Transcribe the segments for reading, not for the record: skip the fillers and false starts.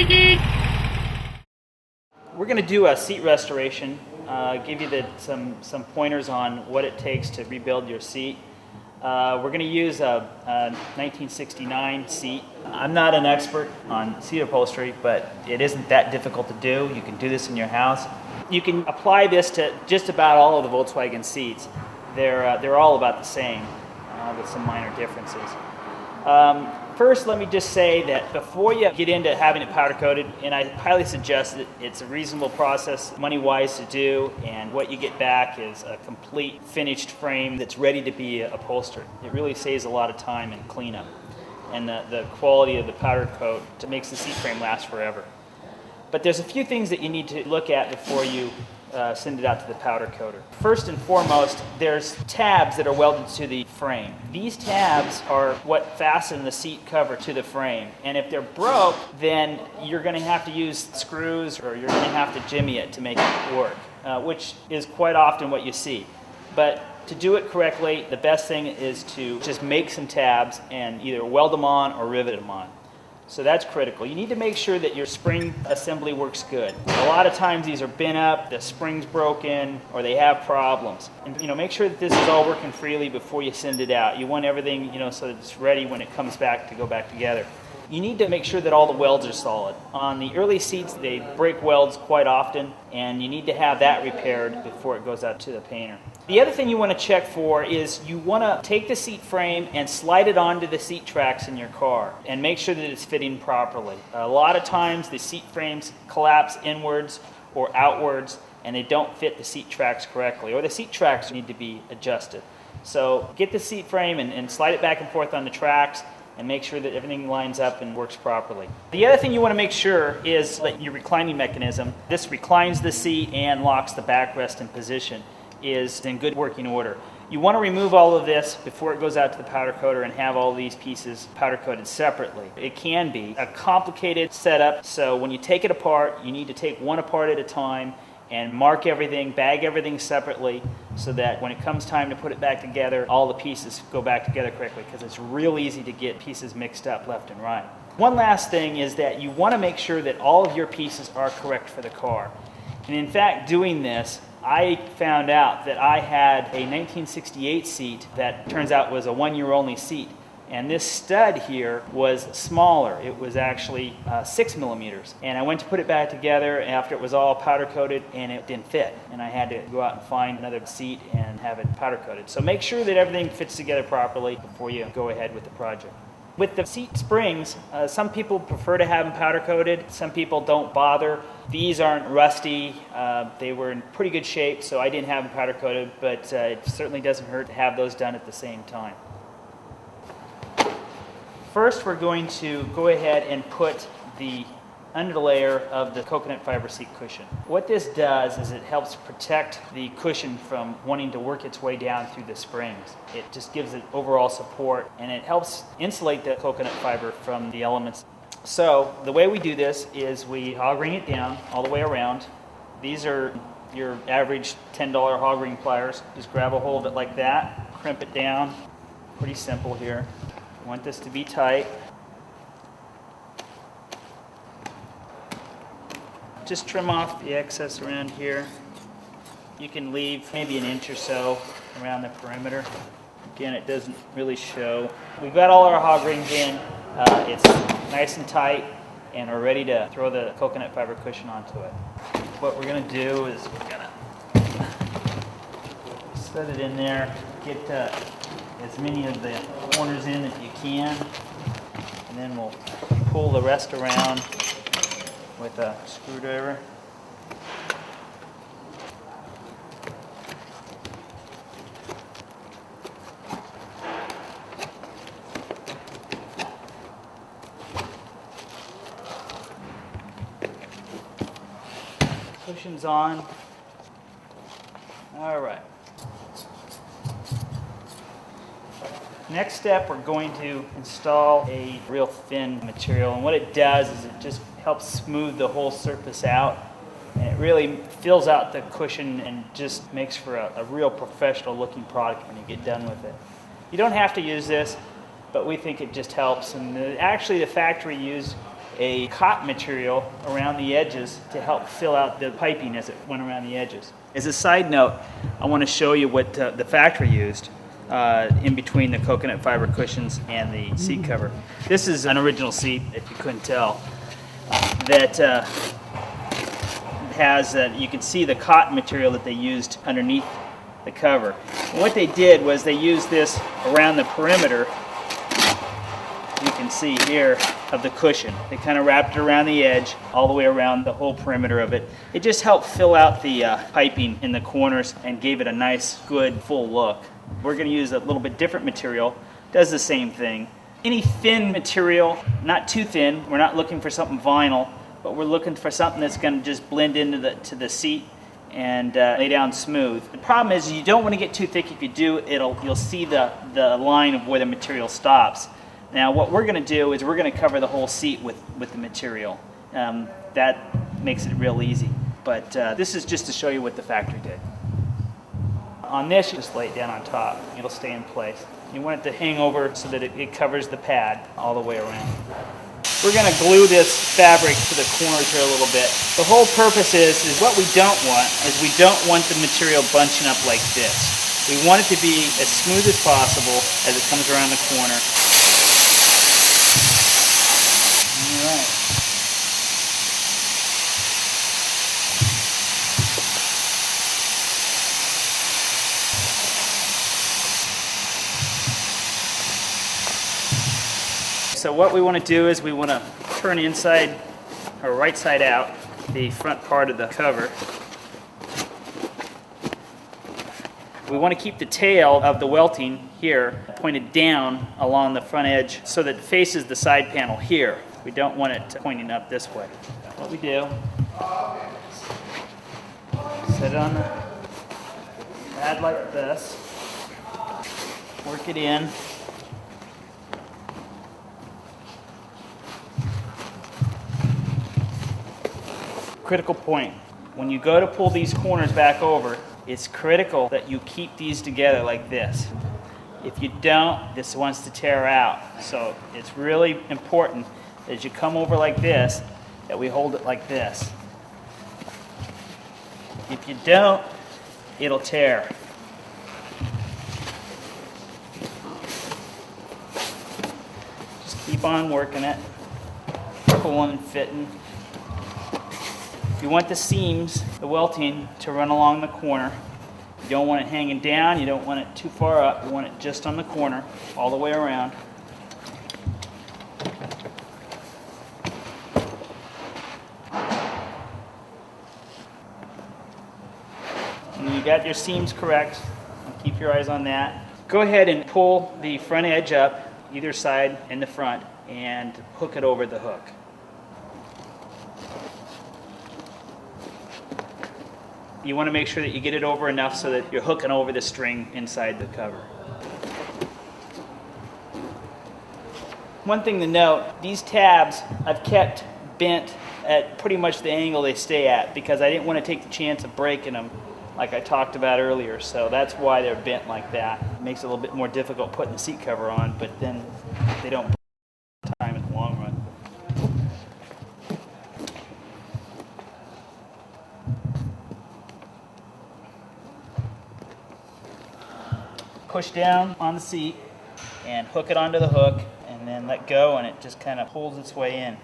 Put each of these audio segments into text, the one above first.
We're going to do a seat restoration, give you some pointers on what it takes to rebuild your seat. We're going to use a 1969 seat. I'm not an expert on seat upholstery, but it isn't that difficult to do. You can do this in your house. You can apply this to just about all of the Volkswagen seats. They're all about the same, with some minor differences. First, let me just say that before you get into having it powder coated, and I highly suggest that it's a reasonable process, money-wise, to do, and what you get back is a complete finished frame that's ready to be upholstered. It really saves a lot of time and cleanup, and the quality of the powder coat makes the seat frame last forever. But there's a few things that you need to look at before you send it out to the powder coater. First and foremost, there's tabs that are welded to the frame. These tabs are what fasten the seat cover to the frame. And if they're broke, then you're going to have to use screws, or you're going to have to jimmy it to make it work, which is quite often what you see. But to do it correctly, the best thing is to just make some tabs and either weld them on or rivet them on. So that's critical. You need to make sure that your spring assembly works good. A lot of times these are bent up, the spring's broken, or they have problems. And make sure that this is all working freely before you send it out. You want everything, so that it's ready when it comes back to go back together. You need to make sure that all the welds are solid. On the early seats, they break welds quite often, and you need to have that repaired before it goes out to the painter. The other thing you want to check for is you want to take the seat frame and slide it onto the seat tracks in your car and make sure that it's fitting properly. A lot of times the seat frames collapse inwards or outwards and they don't fit the seat tracks correctly, or the seat tracks need to be adjusted. So get the seat frame and slide it back and forth on the tracks and make sure that everything lines up and works properly. The other thing you want to make sure is that your reclining mechanism, this reclines the seat and locks the backrest in position, is in good working order. You want to remove all of this before it goes out to the powder coater and have all these pieces powder coated separately. It can be a complicated setup, so when you take it apart, you need to take one apart at a time and mark everything, bag everything separately, so that when it comes time to put it back together, all the pieces go back together correctly, because it's real easy to get pieces mixed up left and right. One last thing is that you want to make sure that all of your pieces are correct for the car. And in fact, doing this, I found out that I had a 1968 seat that turns out was a one-year-only seat. And this stud here was smaller. It was actually 6 millimeters. And I went to put it back together after it was all powder coated, and it didn't fit. And I had to go out and find another seat and have it powder coated. So make sure that everything fits together properly before you go ahead with the project. With the seat springs, some people prefer to have them powder coated. Some people don't bother. These aren't rusty. They were in pretty good shape, so I didn't have them powder coated, but it certainly doesn't hurt to have those done at the same time. First, we're going to go ahead and put the underlayer of the coconut fiber seat cushion. What this does is it helps protect the cushion from wanting to work its way down through the springs. It just gives it overall support, and it helps insulate the coconut fiber from the elements. So the way we do this is we hog ring it down all the way around. These are your average $10 hog ring pliers. Just grab a hold of it like that, crimp it down. Pretty simple here. You want this to be tight. Just trim off the excess around here. You can leave maybe an inch or so around the perimeter. Again, it doesn't really show. We've got all our hog rings in. It's nice and tight, and we're ready to throw the coconut fiber cushion onto it. What we're going to do is we're going to set it in there, get as many of the corners in as you can, and then we'll pull the rest around with a screwdriver. Cushion's on. All right. Next step, we're going to install a real thin material, and what it does is it just helps smooth the whole surface out, and it really fills out the cushion and just makes for a real professional looking product when you get done with it. You don't have to use this, but we think it just helps, and actually the factory used a cotton material around the edges to help fill out the piping as it went around the edges. As a side note, I want to show you what the factory used in between the coconut fiber cushions and the seat cover. This is an original seat, if you couldn't tell, that has, you can see the cotton material that they used underneath the cover. And what they did was they used this around the perimeter, you can see here, of the cushion. They kind of wrapped it around the edge, all the way around the whole perimeter of it. It just helped fill out the piping in the corners and gave it a nice, good, full look. We're going to use a little bit different material, does the same thing. Any thin material, not too thin, we're not looking for something vinyl, but we're looking for something that's going to just blend into the seat and lay down smooth. The problem is you don't want to get too thick. If you do, you'll see the line of where the material stops. Now what we're going to do is we're going to cover the whole seat with the material. That makes it real easy. But this is just to show you what the factory did. On this, you just lay it down on top. It'll stay in place. You want it to hang over so that it covers the pad all the way around. We're going to glue this fabric to the corners here a little bit. The whole purpose is what we don't want is we don't want the material bunching up like this. We want it to be as smooth as possible as it comes around the corner. All right. So what we want to do is we want to turn inside, or right side out, the front part of the cover. We want to keep the tail of the welting here pointed down along the front edge so that it faces the side panel here. We don't want it pointing up this way. What we do, set it on the pad like this, work it in. Critical point. When you go to pull these corners back over, it's critical that you keep these together like this. If you don't, this wants to tear out. So it's really important that as you come over like this, that we hold it like this. If you don't, it'll tear. Just keep on working it, pulling and fitting. You want the seams, the welting, to run along the corner. You don't want it hanging down, you don't want it too far up, you want it just on the corner, all the way around. And you got your seams correct, keep your eyes on that. Go ahead and pull the front edge up, either side in the front, and hook it over the hook. You want to make sure that you get it over enough so that you're hooking over the string inside the cover. One thing to note, these tabs I've kept bent at pretty much the angle they stay at because I didn't want to take the chance of breaking them like I talked about earlier, so that's why they're bent like that. It makes it a little bit more difficult putting the seat cover on, but then they don't break time in the long run. Push down on the seat and hook it onto the hook and then let go and it just kind of pulls its way in.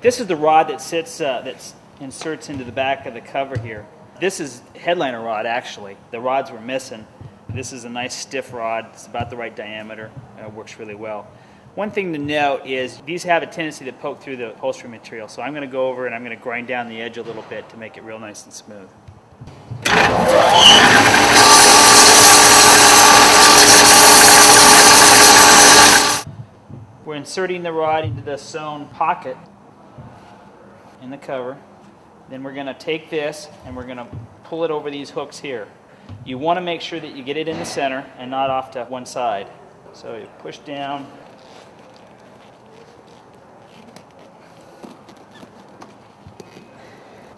This is the rod that sits, that inserts into the back of the cover here. This is headliner rod actually. The rods were missing. This is a nice stiff rod. It's about the right diameter. It works really well. One thing to note is these have a tendency to poke through the upholstery material, so I'm going to go over and I'm going to grind down the edge a little bit to make it real nice and smooth. We're inserting the rod into the sewn pocket in the cover. Then we're going to take this and we're going to pull it over these hooks here. You want to make sure that you get it in the center and not off to one side. So you push down.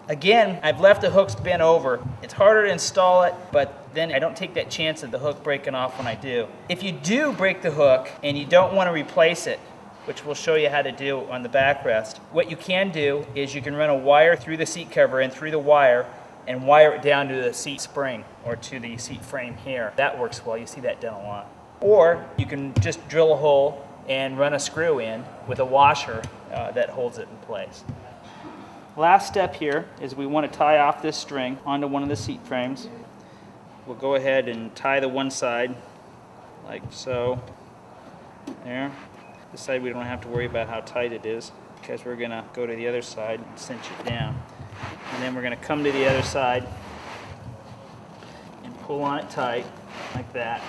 Again, I've left the hooks bent over. It's harder to install it, but then I don't take that chance of the hook breaking off when I do. If you do break the hook and you don't want to replace it, which we'll show you how to do on the backrest. What you can do is you can run a wire through the seat cover and through the wire and wire it down to the seat spring or to the seat frame here. That works well. You see that done a lot. Or you can just drill a hole and run a screw in with a washer that holds it in place. Last step here is we want to tie off this string onto one of the seat frames. We'll go ahead and tie the one side like so. There. This side we don't have to worry about how tight it is because we're going to go to the other side and cinch it down. And then we're going to come to the other side and pull on it tight like that.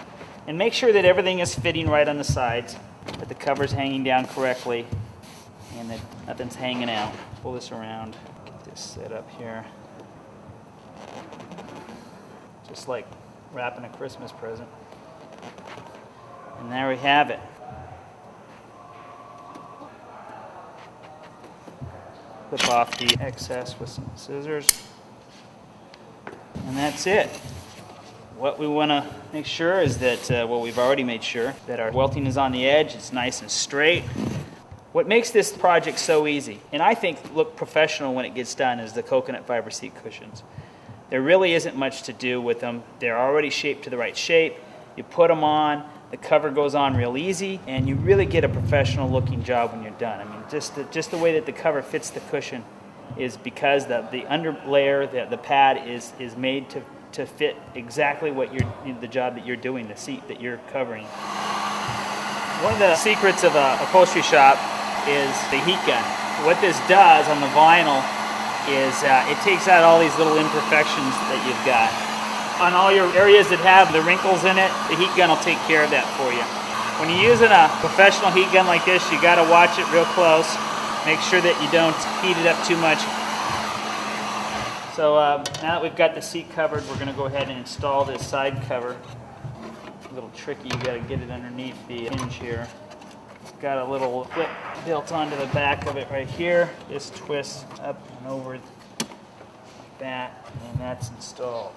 And make sure that everything is fitting right on the sides, that the cover's hanging down correctly and that nothing's hanging out. Pull this around, get this set up here. Just like wrapping a Christmas present. And there we have it. Clip off the excess with some scissors. And that's it. What we want to make sure is that, well, we've already made sure that our welting is on the edge, it's nice and straight. What makes this project so easy, and I think look professional when it gets done, is the coconut fiber seat cushions. There really isn't much to do with them. They're already shaped to the right shape. You put them on, the cover goes on real easy, and you really get a professional looking job when you're done. I mean, just the way that the cover fits the cushion is because the under layer, the pad is made to fit exactly what the job that you're doing, the seat that you're covering. One of the secrets of a upholstery shop is the heat gun. What this does on the vinyl is it takes out all these little imperfections that you've got. On all your areas that have the wrinkles in it, the heat gun will take care of that for you. When you're using a professional heat gun like this, you got to watch it real close. Make sure that you don't heat it up too much. So now that we've got the seat covered, we're going to go ahead and install this side cover. A little tricky, you got to get it underneath the hinge here. It's got a little clip built onto the back of it right here. This twists up and over like that, and that's installed.